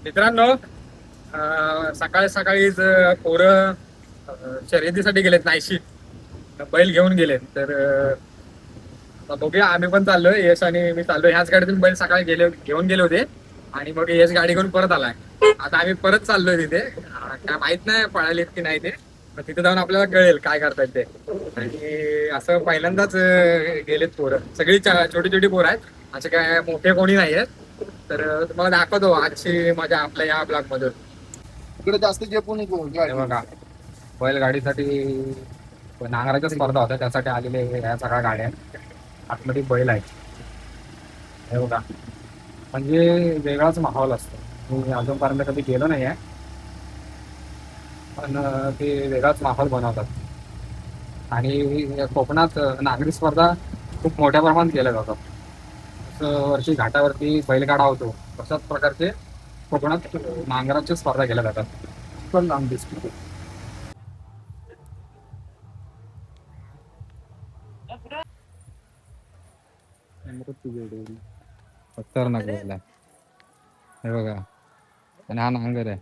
मित्रांनो, सकाळी सकाळीच पोरं शर्यतीसाठी गेलेत नाहीशी बैल घेऊन गेलेत. तर आता बघूया, आम्ही पण चाललोय. यश आणि मी चाललोय ह्याच गाडीतून. बैल सकाळी घेऊन गेले होते आणि मग यश गाडी घेऊन परत आलाय. आता आम्ही परत चाललोय तिथे. काय माहित नाही पळालीत की नाही ते, पण तिथे जाऊन आपल्याला कळेल काय करतायत ते. आणि असं पहिल्यांदाच गेलेत पोरं. सगळी छोटी छोटी पोरं आहेत, असे काय मोठे कोणी नाही आहेत. तर तुम्हाला दाखवतो आजची मजा आपल्या या ब्लॉग मधून. इकडे जास्त झेपून हे बघा, बैलगाडीसाठी नांगराच्या स्पर्धा होत्या, त्यासाठी आलेले ह्या सगळ्या गाड्या. आतमध्ये बैल आहेत. हे बघा, म्हणजे वेगळाच माहोल असतो. मी अजूनपर्यंत कधी गेलो नाही आहे, पण ते वेगळाच माहोल बनवतात. आणि कोकणात नांगरी स्पर्धा खूप मोठ्या प्रमाणात केल्या जातात. जसं वर्षी घाटावरती बैलगाडा होतो, तशाच प्रकारचे कोकणात नांगराची स्पर्धा केल्या जातात. पण लांब दिसतो. खतरनाक बैल आहे. हे बघा, आणि हा नांगर आहे.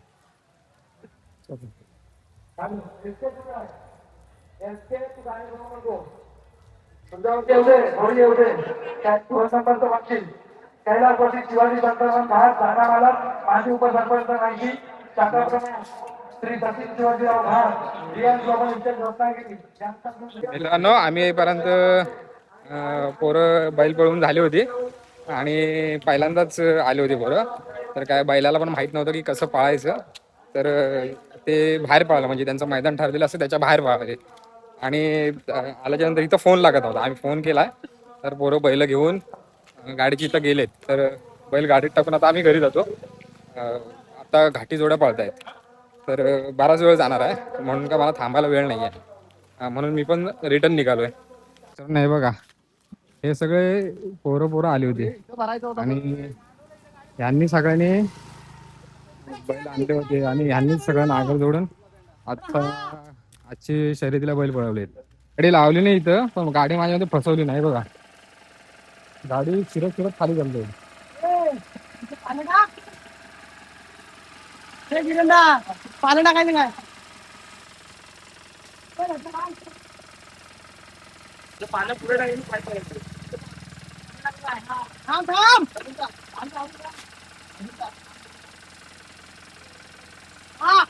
कैलासवासी शिवाजी संतराम घाट जाणावाला माजी उपसरपंच माहिती शाखाप्रमुख श्री सतीश शिवाजीराव घाट रियान सोबत इथे रत्नागिरी. मित्रांनो, आम्ही येईपर्यंत पोरं बैल पळून झाली होती आणि पहिल्यांदाच आली होती पोरं. तर काय बैलाला पण माहित नव्हतं की कसं पळायचं. तर ते बाहेर पळालं, म्हणजे त्यांचं मैदान ठरलेलं असं त्याच्या बाहेर पळाले. आणि आल्याच्या नंतर इथं फोन लागत होता. आम्ही फोन केलाय, तर पोरं बैल घेऊन गाडीची इथं गेलेत. तर बैल गाडीत टाकून आता आम्ही घरी जातो. आता घाटी जोड्या पळतायत, तर बराच वेळ जाणार आहे, म्हणून का मला थांबायला वेळ नाही आहे. म्हणून मी पण रिटर्न निघालोय. तर नाही बघा, हे सगळे पोरं पोरं आली होती आणि यांनी सगळ्यांनी बैल आणले होते आणि यांनीच सगळं नागर जोडून आता आजची शर्यतीला बैल पळवलेत. गाडी लावली नाही इथं, पण गाडी माझ्यामध्ये फसवली नाही बघा. गाडी शिरत शिरत खाली चालते. पाणी टाकायचं काय पानं पुढे टाकायचं. थांब थांब. हा.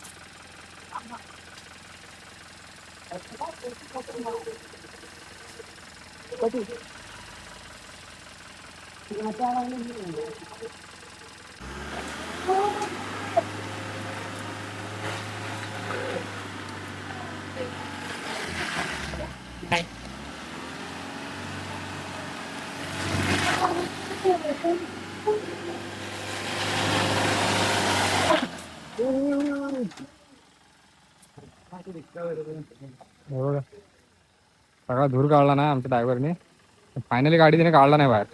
बरोबर, सगळा धूर काढला नाही आमच्या ड्रायव्हरने. फायनली गाडी तिने काढला नाही बाहेर.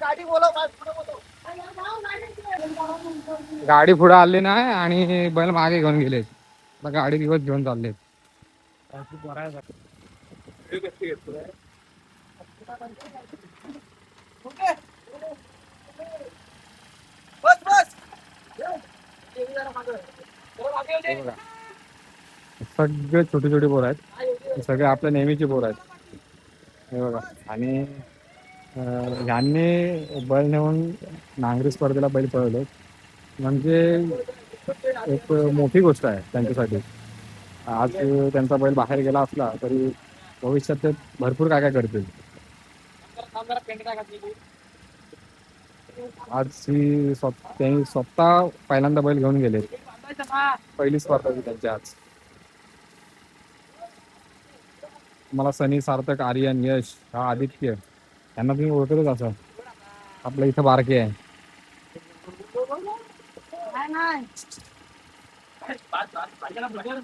गाडी बोलव. गाडी पुढे आली नाही आणि बैल मागे घेऊन गेले. आता गाडी दिवस घेऊन चालले. बस बस. सगळे छोटे छोटे पोर आहेत, सगळे आपल्या नेहमीचे पोर आहेत. हे बघा, आणि ह्यांनी बैल नेऊन नांगरी स्पर्धेला बैल पळवले, म्हणजे एक मोठी गोष्ट आहे त्यांच्यासाठी. आज त्यांचा बैल बाहेर गेला असला तरी भविष्यात ते भरपूर काय काय करतील. आज त्यांनी स्वतः पहिल्यांदा बैल घेऊन गेले. पहिली स्पर्धा होती त्यांची आज. मला सनी, सार्थक, आर्यन, यश, हा आदित्य, यांना तुम्ही ओळखतच असाल. आपल्या इथं बारके आहे.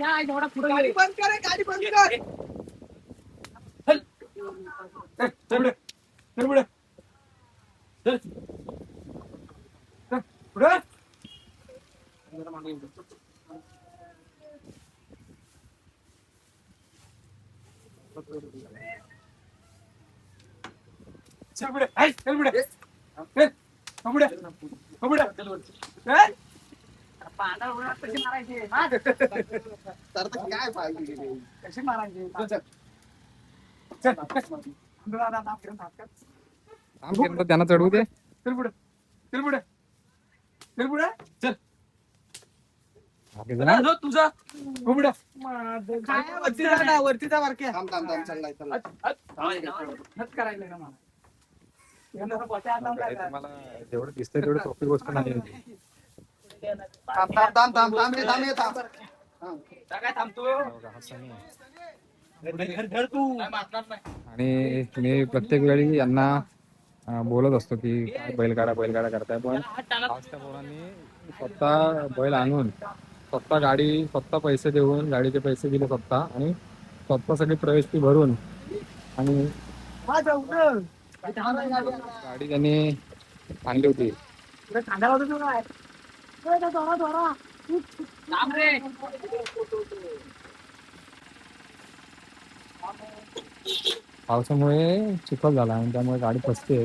गाडी बंद कर. गाडी बंद कर. तर काय पाहिजे कशी मारायची काम केलं तर त्यांना चढवू दे. बाकी जण तुझा थांब थांब थांब चाललाय करायला का मला तुम्हाला जेवढं दिसतंय तेवढं सोपी गोष्ट नाही आहे. थांब थांब थांब थांब थांब ये, थांब ये, थांब काय थांबतो आणि मी प्रत्येक वेळी यांना बोलत असतो की काय बैलगाडा करताय, पण आज त्या पोरांनी स्वतः बैल आणून स्वतः गाडी स्वतः पैसे देऊन गाडीचे पैसे दिले स्वतः आणि स्वतः सगळी प्रवेश फी भरून आणि गाडी त्यांनी आणली होती. पावसामुळे चिखल झाला आणि त्यामुळे गाडी फसते.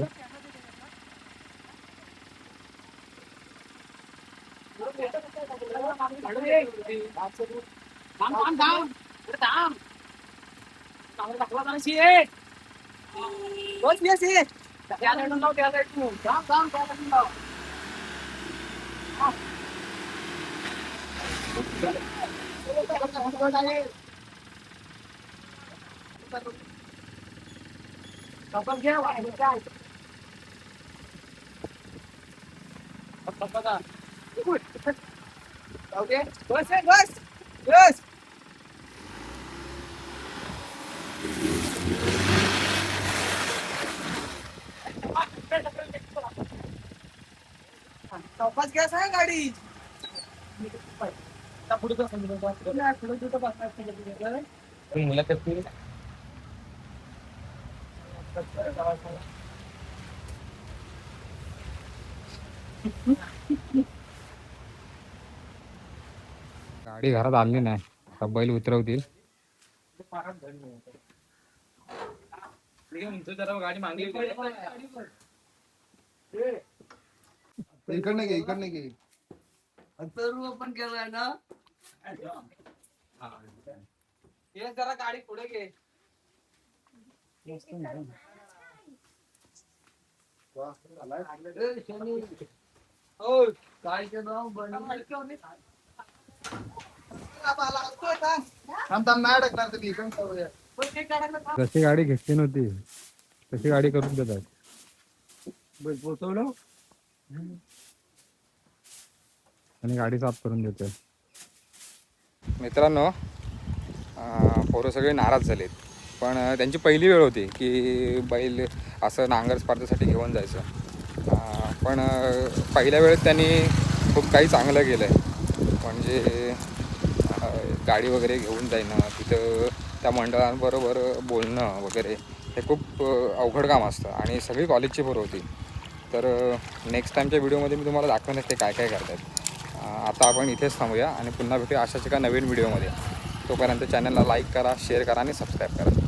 गाडी गाडी घरात आणली नाही, आता बैल उतरवतील. गाडी मागली इकडनं घे इकडनं घे पण केलाय ना हे जरा गाडी पुढे घे थांब थांब नाही अडकणार तुम्ही इकडून करूया. जशी गाडी घेतली नव्हती तशी गाडी करून देतात. पोचवलं आणि गाडी साफ करून देतोय. मित्रांनो, पोरं सगळे नाराज झालेत, पण त्यांची पहिली वेळ होती की बैल असं नांगर स्पर्धेसाठी घेऊन जायचं. पण पहिल्या वेळेत त्यांनी खूप काही चांगलं केलं आहे. म्हणजे गाडी वगैरे घेऊन जाणं, तिथं त्या मंडळांबरोबर बोलणं वगैरे हे खूप अवघड काम असतं आणि सगळी कॉलेजची पोरं होती. तर नेक्स्ट टाईमच्या व्हिडिओमध्ये मी तुम्हाला दाखवणार ते काय काय करतात. आता आपण इथेच थांबूया आणि पुन्हा भेटूया अशाच एका नवीन व्हिडिओमध्ये. तोपर्यंत चॅनलला लाईक करा, शेअर करा आणि सबस्क्राईब करा.